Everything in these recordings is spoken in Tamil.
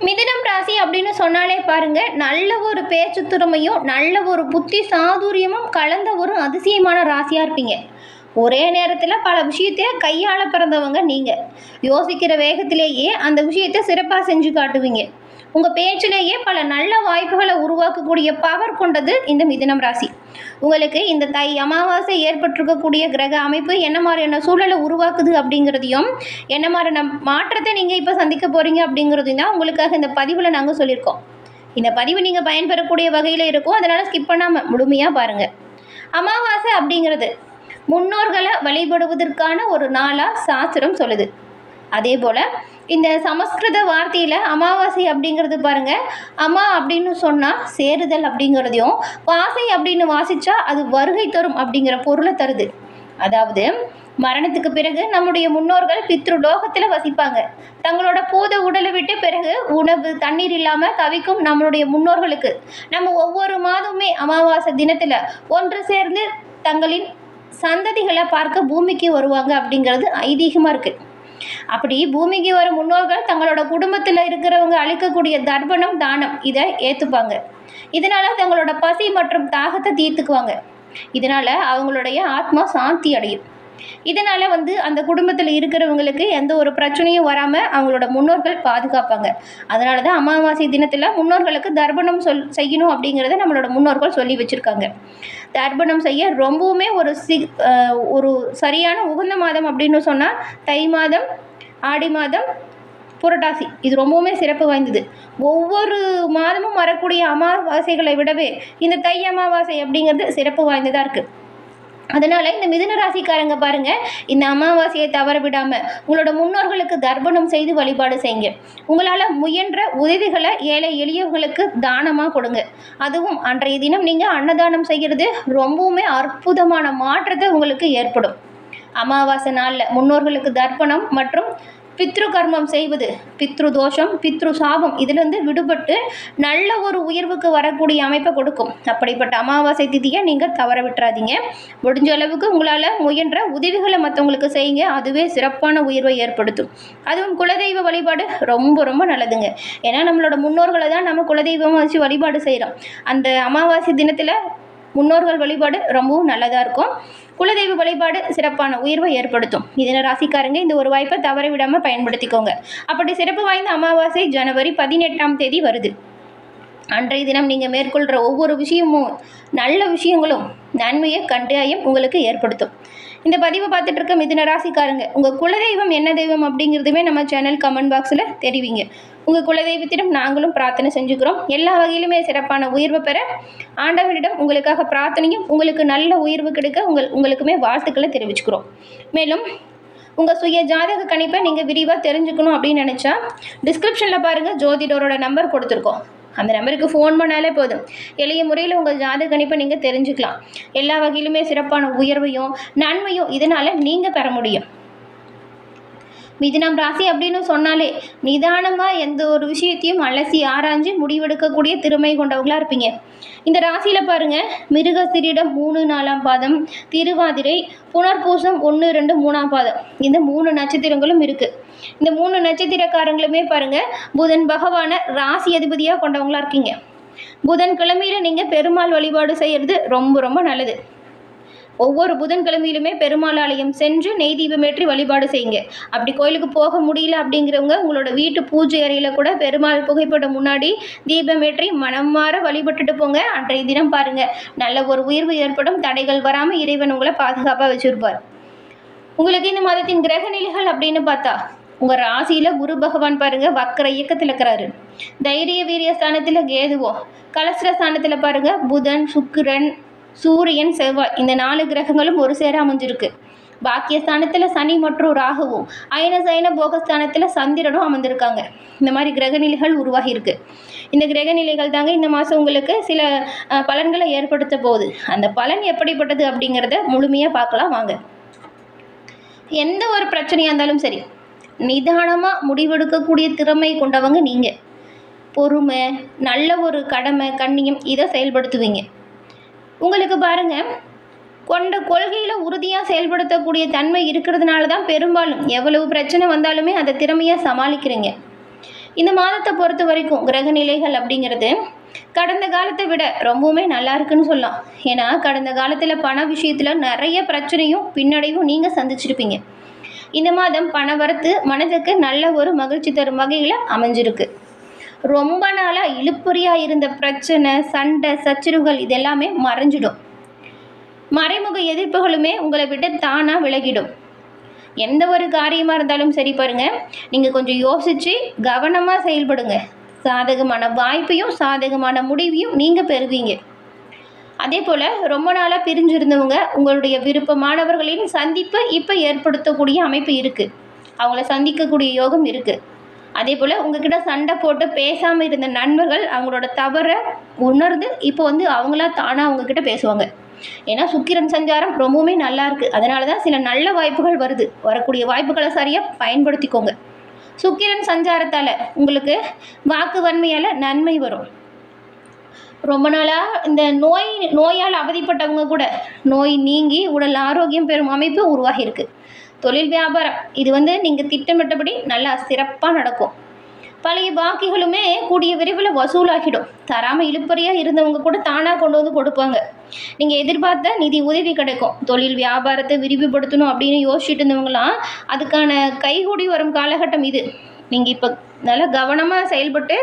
மிதுனம் ராசி அப்படின்னு சொன்னாலே பாருங்க, நல்ல ஒரு பேச்சு திறமையும் நல்ல ஒரு புத்தி சாதுரியமும் கலந்த ஒரு அதிசயமான ராசியா இருப்பீங்க. ஒரே நேரத்தில் பல விஷயத்தை கையாள பிறந்தவங்க நீங்கள். யோசிக்கிற வேகத்திலேயே அந்த விஷயத்தை சிறப்பாக செஞ்சு காட்டுவீங்க. உங்கள் பேச்சிலேயே பல நல்ல வாய்ப்புகளை உருவாக்கக்கூடிய பவர் கொண்டது இந்த மிதுனம் ராசி. உங்களுக்கு இந்த தை அமாவாசை ஏற்பட்டிருக்கக்கூடிய கிரக அமைப்பு என்ன மாதிரியான சூழலை உருவாக்குது அப்படிங்கிறதையும், என்ன மாதிரியான மாற்றத்தை நீங்கள் இப்போ சந்திக்க போகிறீங்க அப்படிங்கிறதையும் தான் உங்களுக்காக இந்த பதிவில் நாங்கள் சொல்லியிருக்கோம். இந்த பதிவு நீங்கள் பயன்பெறக்கூடிய வகையில் இருக்கும், அதனால் ஸ்கிப் பண்ணாமல் முழுமையாக பாருங்கள். அமாவாசை அப்படிங்கிறது முன்னோர்களை வழிபடுவதற்கான ஒரு நாளாக சாஸ்திரம் சொல்லுது. அதே போல் இந்த சமஸ்கிருத வார்த்தையில் அமாவாசை அப்படிங்கிறது பாருங்கள், அம்மா அப்படின்னு சொன்னால் சேருதல் அப்படிங்கிறதையும், வாசை அப்படின்னு வாசித்தா அது வருகை தரும் அப்படிங்கிற பொருளை தருது. அதாவது மரணத்துக்கு பிறகு நம்முடைய முன்னோர்கள் பித்ருலோகத்தில் வசிப்பாங்க. தங்களோட பூத உடலை விட்டு பிறகு உணவு தண்ணீர் இல்லாமல் தவிக்கும் நம்மளுடைய முன்னோர்களுக்கு நம்ம ஒவ்வொரு மாதமுமே அமாவாசை தினத்தில் ஒன்று சேர்ந்து தங்களின் சந்ததிகளை பார்க்க பூமிக்கு வருவாங்க அப்படிங்கிறது ஐதீகமாக இருக்குது. அப்படி பூமிக்கு வரும் முன்னோர்கள் தங்களோட குடும்பத்தில் இருக்கிறவங்க அளிக்கக்கூடிய தர்ப்பணம் தானம் இதை ஏற்றுப்பாங்க. இதனால் தங்களோட பசி மற்றும் தாகத்தை தீர்த்துக்குவாங்க. இதனால் அவங்களுடைய ஆத்மா சாந்தி அடையும். இதனால் அந்த குடும்பத்தில் இருக்கிறவங்களுக்கு எந்த ஒரு பிரச்சனையும் வராமல் அவங்களோட முன்னோர்கள் பாதுகாப்பாங்க. அதனால தான் அமாவாசை தினத்தில் முன்னோர்களுக்கு தர்ப்பணம் செய்யணும் அப்படிங்கிறத நம்மளோட முன்னோர்கள் சொல்லி வச்சுருக்காங்க. தர்ப்பணம் செய்ய ரொம்பவுமே ஒரு சரியான உகந்த மாதம் அப்படின்னு சொன்னால் தை மாதம், ஆடி மாதம், புரட்டாசி. இது ரொம்பவுமே சிறப்பு வாய்ந்தது. ஒவ்வொரு மாதமும் வரக்கூடிய அமாவாசைகளை விடவே இந்த தை அமாவாசை அப்படிங்கிறது சிறப்பு வாய்ந்ததாக இருக்குது. அதனால் இந்த மிதுன ராசிக்காரங்க பாருங்கள், இந்த அமாவாசையை தவற விடாமல் உங்களோட முன்னோர்களுக்கு தர்ப்பணம் செய்து வழிபாடு செய்யுங்க. உங்களால் முயன்ற உதவிகளை ஏழை எளியவர்களுக்கு தானமாக கொடுங்க. அதுவும் அன்றைய தினம் நீங்கள் அன்னதானம் செய்கிறது ரொம்பவுமே அற்புதமான மாற்றத்தை உங்களுக்கு ஏற்படும். அமாவாசை நாளில் முன்னோர்களுக்கு தர்ப்பணம் மற்றும் பித்ரு கர்மம் செய்வது பித்ரு தோஷம், பித்ரு சாபம் இதிலிருந்து விடுபட்டு நல்ல ஒரு உயர்வுக்கு வரக்கூடிய அமைப்பை கொடுக்கும். அப்படிப்பட்ட அமாவாசை திதியை நீங்கள் தவற விட்டுறாதீங்க. முடிஞ்ச அளவுக்கு உங்களால் முயன்ற உதவிகளை மற்றவங்களுக்கு செய்யுங்க. அதுவே சிறப்பான உயர்வை ஏற்படுத்தும். அதுவும் குலதெய்வ வழிபாடு ரொம்ப ரொம்ப நல்லதுங்க. ஏன்னா நம்மளோட முன்னோர்களை தான் நம்ம குலதெய்வமாக வச்சு வழிபாடு செய்கிறோம். அந்த அமாவாசை தினத்தில் முன்னோர்கள் வழிபாடு ரொம்பவும் நல்லதாக இருக்கும். குலதெய்வ வழிபாடு சிறப்பான உயர்வை ஏற்படுத்தும். மிதுன ராசிக்காரங்க இந்த ஒரு வாய்ப்பை தவற விடாமல் பயன்படுத்திக்கோங்க. அப்படி சிறப்பு வாய்ந்த அமாவாசை ஜனவரி 18ஆம் தேதி வருது. அன்றைய தினம் நீங்கள் மேற்கொள்கிற ஒவ்வொரு விஷயமும் நல்ல விஷயங்களும் நன்மையை கட்டாயம் உங்களுக்கு ஏற்படுத்தும். இந்த பதிவை பார்த்துட்டு இருக்க மிதுன ராசிக்காரங்க, உங்கள் குலதெய்வம் என்ன தெய்வம் அப்படிங்கிறதுமே நம்ம சேனல் கமெண்ட் பாக்ஸில் தெரிவிங்க. உங்கள் குலதெய்வத்திடம் நாங்களும் பிரார்த்தனை செஞ்சுக்கிறோம். எல்லா வகையிலுமே சிறப்பான உயர்வு பெற ஆண்டவனிடம் உங்களுக்காக பிரார்த்தனையும் உங்களுக்கு நல்ல உயர்வு கிடைக்க உங்களுக்குமே வாழ்த்துக்களை தெரிவிச்சுக்கிறோம். மேலும் உங்கள் சுய ஜாதக கணிப்பை நீங்கள் விரிவாக தெரிஞ்சுக்கணும் அப்படின்னு நினச்சா டிஸ்கிரிப்ஷனில் பாருங்கள், ஜோதிடரோட நம்பர் கொடுத்துருக்கோம். அந்த நம்பருக்கு ஃபோன் பண்ணாலே போதும். எளிய முறையில் உங்கள் ஜாதக கணிப்பை நீங்கள் தெரிஞ்சுக்கலாம். எல்லா வகையிலுமே சிறப்பான உயர்வையும் நன்மையும் இதனால் நீங்கள் பெற முடியும். மிதுனம் ராசி அப்படின்னு சொன்னாலே நிதானமாக எந்த ஒரு விஷயத்தையும் அலசி ஆராய்ஞ்சு முடிவெடுக்கக்கூடிய திறமை கொண்டவங்களாக இருப்பீங்க. இந்த ராசியில் பாருங்கள், மிருகசீரிடம் 3, 4ஆம் பாதம், திருவாதிரை, புனர்பூசம் 1, 2, 3ஆம் பாதம், இந்த 3 நட்சத்திரங்களும் இருக்குது. இந்த 3 நட்சத்திரக்காரங்களுமே பாருங்கள் புதன் பகவானை ராசி அதிபதியாக கொண்டவங்களாக இருக்கீங்க. புதன்கிழமையில் நீங்கள் பெருமாள் வழிபாடு செய்கிறது ரொம்ப ரொம்ப நல்லது. ஒவ்வொரு புதன்கிழமையிலுமே பெருமாள் ஆலயம் சென்று நெய் தீபமேற்றி வழிபாடு செய்யுங்க. அப்படி கோயிலுக்கு போக முடியல அப்படிங்கிறவங்க உங்களோட வீட்டு பூஜை அறையில் கூட பெருமாள் புகைப்படம் முன்னாடி தீபமேற்றி மனம் மாற வழிபட்டுட்டு போங்க. அன்றைய தினம் பாருங்கள் நல்ல ஒரு உயர்வு ஏற்படும். தடைகள் வராமல் இறைவன் உங்களை பாதுகாப்பாக வச்சுருப்பார். உங்களுக்கு இந்த மாதத்தின் கிரக நிலைகள் அப்படின்னு பார்த்தா உங்கள் ராசியில் குரு பகவான் பாருங்கள் வக்கர இயக்கத்தில் இருக்கிறாரு. தைரிய வீரிய ஸ்தானத்தில் கேதுவோ, கலஸ்திர ஸ்தானத்தில் பாருங்கள் புதன், சுக்கிரன், சூரியன், செவ்வாய், இந்த 4 கிரகங்களும் ஒரு சேர அமைஞ்சிருக்கு. பாக்கியஸ்தானத்தில் சனி மற்றும் ராகுவும், அயன போகஸ்தானத்தில் சந்திரனும் அமர்ந்திருக்காங்க. இந்த மாதிரி கிரகநிலைகள் உருவாகி இருக்கு. இந்த கிரகநிலைகள் தாங்க இந்த மாதம் உங்களுக்கு சில பலன்களை ஏற்படுத்த போகுது. அந்த பலன் எப்படிப்பட்டது அப்படிங்கிறத முழுமையாக பார்க்கலாம் வாங்க. எந்த ஒரு பிரச்சனையாக இருந்தாலும் சரி, நிதானமாக முடிவெடுக்கக்கூடிய திறமை கொண்டவங்க நீங்கள். பொறுமை, நல்ல ஒரு கடமை, கண்ணியம் இதை செயல்படுத்துவீங்க. உங்களுக்கு பாருங்கள் கொண்ட கொள்கையில் உறுதியாக செயல்படுத்தக்கூடிய தன்மை இருக்கிறதுனால தான் பெரும்பாலும் எவ்வளவு பிரச்சனை வந்தாலுமே அதை திறமையாக சமாளிக்கிறீங்க. இந்த மாதத்தை பொறுத்த வரைக்கும் கிரக நிலைகள் அப்படிங்கிறது கடந்த காலத்தை விட ரொம்பவுமே நல்லா இருக்குன்னு சொல்லலாம். ஏன்னா கடந்த காலத்தில் பண விஷயத்தில் நிறைய பிரச்சனையும் பின்னடைவும் நீங்கள் சந்திச்சிருப்பீங்க. இந்த மாதம் பண வரத்து மனதுக்கு நல்ல ஒரு மகிழ்ச்சி தரும் வகையில் அமைஞ்சிருக்கு. ரொம்ப நாளாக இழுப்பறியாக இருந்த பிரச்சனை, சண்டை, சச்சரவுகள் இதெல்லாமே மறைஞ்சிடும். மறைமுக எதிர்ப்புகளுமே உங்களை விட்டு தானாக விலகிடும். எந்த ஒரு காரியமாக இருந்தாலும் சரி பாருங்கள், நீங்கள் கொஞ்சம் யோசித்து கவனமாக செயல்படுங்க. சாதகமான வாய்ப்பையும் சாதகமான முடிவையும் நீங்கள் பெறுவீங்க. அதே போல் ரொம்ப நாளாக பிரிஞ்சிருந்தவங்க உங்களுடைய விருப்பமானவர்களின் சந்திப்பை இப்போ ஏற்படுத்தக்கூடிய அமைப்பு இருக்குது. அவங்கள சந்திக்கக்கூடிய யோகம் இருக்குது. அதே போல் உங்ககிட்ட சண்டை போட்டு பேசாமல் இருந்த நண்பர்கள் அவங்களோட தவறை உணர்ந்து இப்போ அவங்களா தானாக உங்ககிட்ட பேசுவாங்க. ஏன்னா சுக்கிரன் சஞ்சாரம் ரொம்பவுமே நல்லா இருக்குது. அதனால தான் சில நல்ல வாய்ப்புகள் வருது. வரக்கூடிய வாய்ப்புகளை சரியாக பயன்படுத்திக்கோங்க. சுக்கிரன் சஞ்சாரத்தால் உங்களுக்கு வாக்கு வன்மையால் நன்மை வரும். ரொம்ப நாளாக இந்த நோயால் அவதிப்பட்டவங்க கூட நோய் நீங்கி உடல் ஆரோக்கியம் பெறும் அமைப்பு உருவாகியிருக்கு. தொழில் வியாபாரம் இது நீங்கள் திட்டமிட்டபடி நல்லா சிறப்பாக நடக்கும். பழைய பாக்கிகளுமே கூடிய விரைவில் வசூலாகிடும். தராமல் இழுப்பறியாக இருந்தவங்க கூட தானாக கொண்டு வந்து கொடுப்பாங்க. நீங்கள் எதிர்பார்த்த நிதி உதவி கிடைக்கும். தொழில் வியாபாரத்தை விரிவுபடுத்தணும் அப்படின்னு யோசிச்சுட்டு இருந்தவங்களாம் அதுக்கான கைகூடி வரும் காலகட்டம் இது. நீங்கள் இப்போ நல்லா கவனமாக செயல்பட்டு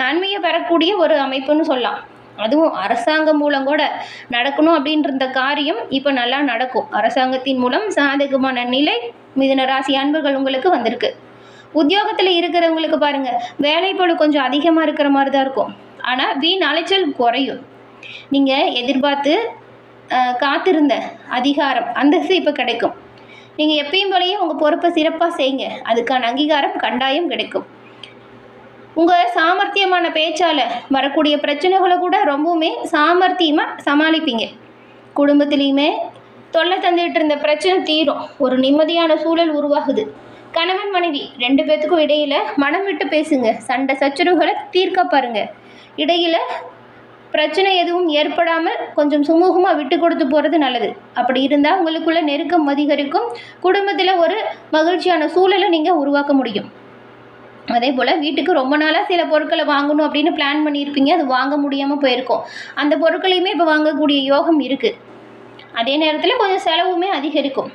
நன்மையை பெறக்கூடிய ஒரு அமைப்புன்னு சொல்லலாம். அதுவும் அரசாங்கம் மூலம் கூட நடக்கணும் அப்படின்ற காரியம் இப்போ நல்லா நடக்கும். அரசாங்கத்தின் மூலம் சாதகமான நிலை மிதுன ராசி அன்பர்கள் உங்களுக்கு வந்திருக்கு. உத்தியோகத்தில் இருக்கிறவங்களுக்கு பாருங்கள், வேலைப்பளு கொஞ்சம் அதிகமாக இருக்கிற மாதிரி தான் இருக்கும். ஆனால் வீண் அலைச்சல் குறையும். நீங்கள் எதிர்பார்த்து காத்திருந்த அதிகாரம் அந்தஸ்து இப்போ கிடைக்கும். நீங்கள் எப்பயும் போலயே உங்கள் பொறுப்பை சிறப்பாக செய்யுங்க. அதுக்கான அங்கீகாரம் கண்டாயம் கிடைக்கும். உங்கள் சாமர்த்தியமான பேச்சால் வரக்கூடிய பிரச்சனைகளை கூட ரொம்பவுமே சாமர்த்தியமாக சமாளிப்பீங்க. குடும்பத்துலேயுமே தொல்லை தந்துகிட்டு இருந்த பிரச்சனை தீரும். ஒரு நிம்மதியான சூழல் உருவாகுது. கணவன் மனைவி 2 பேர்த்துக்கும் இடையில் மனம் விட்டு பேசுங்க. சண்டை சச்சரவுகளை தீர்க்க பாருங்கள். இடையில் பிரச்சனை எதுவும் ஏற்படாமல் கொஞ்சம் சுமூகமாக விட்டு கொடுத்து போகிறது நல்லது. அப்படி இருந்தால் உங்களுக்குள்ள நெருக்கம் அதிகரிக்கும். குடும்பத்தில் ஒரு மகிழ்ச்சியான சூழலை நீங்கள் உருவாக்க முடியும். அதே போல் வீட்டுக்கு ரொம்ப நாளாக சில பொருட்களை வாங்கணும் அப்படின்னு பிளான் பண்ணியிருப்பீங்க. அது வாங்க முடியாமல் போயிருக்கும். அந்த பொருட்களையுமே இப்போ வாங்கக்கூடிய யோகம் இருக்குது. அதே நேரத்தில் கொஞ்சம் செலவுமே அதிகரிக்கும்.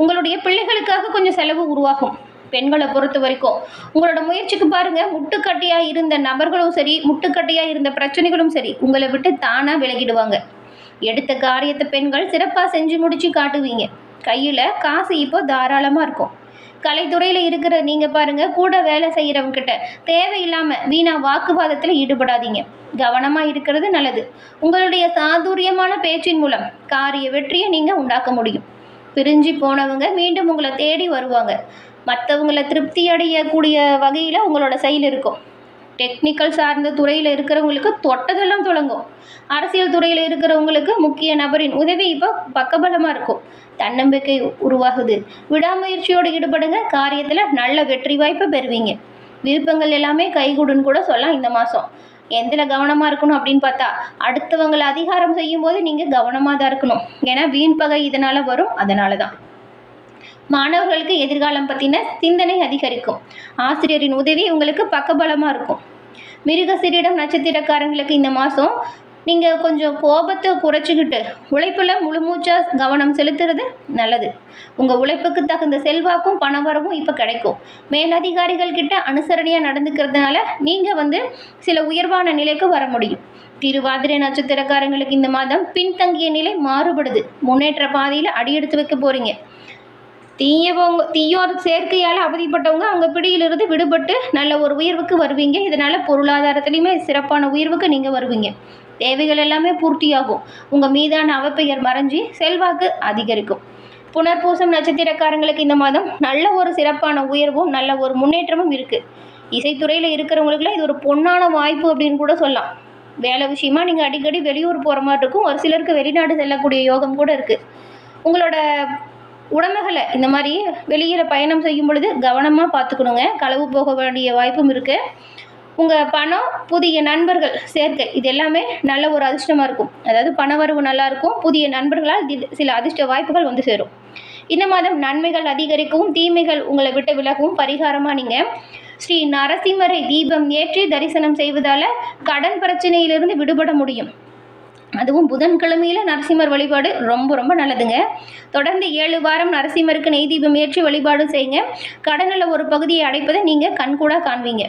உங்களுடைய பிள்ளைகளுக்காக கொஞ்சம் செலவு உருவாகும். பெண்களை பொறுத்த வரைக்கும் உங்களோட முயற்சிக்கு பாருங்கள், முட்டுக்கட்டையாக இருந்த நபர்களும் சரி, முட்டுக்கட்டையாக இருந்த பிரச்சனைகளும் சரி உங்களை விட்டு தானாக விலகிடுவாங்க. எடுத்த காரியத்தை பெண்கள் சிறப்பாக செஞ்சு முடித்து காட்டுவீங்க. கையில் காசு இப்போ தாராளமாக இருக்கும். கலைத்துறையில் இருக்கிற நீங்கள் பாருங்கள், கூட வேலை செய்கிறவங்ககிட்ட தேவையில்லாமல் வீணாக வாக்குவாதத்தில் ஈடுபடாதீங்க. கவனமாக இருக்கிறது நல்லது. உங்களுடைய சாதுரியமான பேச்சின் மூலம் காரிய வெற்றியை நீங்கள் உண்டாக்க முடியும். பிரிஞ்சு போனவங்க மீண்டும் உங்களை தேடி வருவாங்க. மற்றவங்களை திருப்தி அடையக்கூடிய வகையில் உங்களோட செயல் இருக்கும். டெக்னிக்கல் சார்ந்த துறையில் இருக்கிறவங்களுக்கு தொட்டதெல்லாம் தொடங்கும். அரசியல் துறையில் இருக்கிறவங்களுக்கு முக்கிய நபரின் உதவி இப்போ பக்கபலமாக இருக்கும். தன்னம்பிக்கை உருவாகுது. விடாமுயற்சியோடு ஈடுபடுங்க. காரியத்தில் நல்ல வெற்றி வாய்ப்பை பெறுவீங்க. விருப்பங்கள் எல்லாமே கைகூடுன்னு கூட சொல்லலாம். இந்த மாதம் எதில் கவனமாக இருக்கணும் அப்படின்னு பார்த்தா, அடுத்தவங்களை அதிகாரம் செய்யும் போது நீங்கள் கவனமாக தான் இருக்கணும். ஏன்னா வீண் பகை இதனால் வரும். அதனால தான் மாணவர்களுக்கு எதிர்காலம் பற்றின சிந்தனை அதிகரிக்கும். ஆசிரியரின் உதவி உங்களுக்கு பக்கபலமாக இருக்கும். மிருகசீரிடம் நட்சத்திரக்காரங்களுக்கு இந்த மாதம் நீங்கள் கொஞ்சம் கோபத்தை குறைச்சிக்கிட்டு உழைப்பில் முழுமூச்சாக கவனம் செலுத்துறது நல்லது. உங்கள் உழைப்புக்கு தகுந்த செல்வாக்கும் பணவரவும் இப்போ கிடைக்கும். மேலதிகாரிகள் கிட்ட அனுசரணையாக நடந்துக்கிறதுனால நீங்கள் சில உயர்வான நிலைக்கு வர முடியும். திருவாதிரை நட்சத்திரக்காரங்களுக்கு இந்த மாதம் பின்தங்கிய நிலை மாறுபடுது. முன்னேற்ற பாதையில் அடியெடுத்து வைக்க போகிறீங்க. தீயோர் சேர்க்கையால் அவதிப்பட்டவங்க அவங்க பிடியிலிருந்து விடுபட்டு நல்ல ஒரு உயர்வுக்கு வருவீங்க. இதனால் பொருளாதாரத்துலேயுமே சிறப்பான உயர்வுக்கு நீங்கள் வருவீங்க. தேவைகள் எல்லாமே பூர்த்தியாகும். உங்கள் மீதான அவப்பெயர் மறைஞ்சி செல்வாக்கு அதிகரிக்கும். புனர்பூசம் நட்சத்திரக்காரங்களுக்கு இந்த மாதம் நல்ல ஒரு சிறப்பான உயர்வும் நல்ல ஒரு முன்னேற்றமும் இருக்குது. இசைத்துறையில் இருக்கிறவங்களுக்குலாம் இது ஒரு பொன்னான வாய்ப்பு அப்படின்னு கூட சொல்லலாம். வேலை விஷயமா நீங்கள் அடிக்கடி வெளியூர் போகிற மாதிரி இருக்கும். ஒரு சிலருக்கு வெளிநாடு செல்லக்கூடிய யோகம் கூட இருக்குது. உங்களோட உடமைகளை இந்த மாதிரி வெளியில் பயணம் செய்யும் பொழுது கவனமாக பார்த்துக்கணுங்க. களவு போக வேண்டிய வாய்ப்பும் இருக்குது. உங்கள் பணம், புதிய நண்பர்கள் சேர்க்கை இது எல்லாமே நல்ல ஒரு அதிர்ஷ்டமாக இருக்கும். அதாவது பணவரவு நல்லாயிருக்கும். புதிய நண்பர்களால் சில அதிர்ஷ்ட வாய்ப்புகள் சேரும். இந்த மாதம் நன்மைகள் அதிகரிக்கவும் தீமைகள் உங்களை விட்டு விலகவும் பரிகாரமாக நீங்கள் ஸ்ரீ நரசிம்மரை தீபம் ஏற்றி தரிசனம் செய்வதால் கடன் பிரச்சனையிலிருந்து விடுபட முடியும். அதுவும் புதன்கிழமையில் நரசிம்மர் வழிபாடு ரொம்ப ரொம்ப நல்லதுங்க. தொடர்ந்து 7 வாரம் நரசிம்மருக்கு நெய் தீபம் ஏற்றி வழிபாடு செய்யுங்க. கடனில் ஒரு பகுதியை அடைப்பதை நீங்கள் கண்கூடாக காண்பீங்க.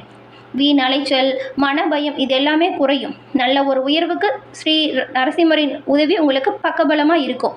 வீண் அலைச்சல், மனபயம் இது எல்லாமே குறையும். நல்ல ஒரு உயர்வுக்கு ஸ்ரீ நரசிம்மரின் உதவி உங்களுக்கு பக்கபலமாக இருக்கும்.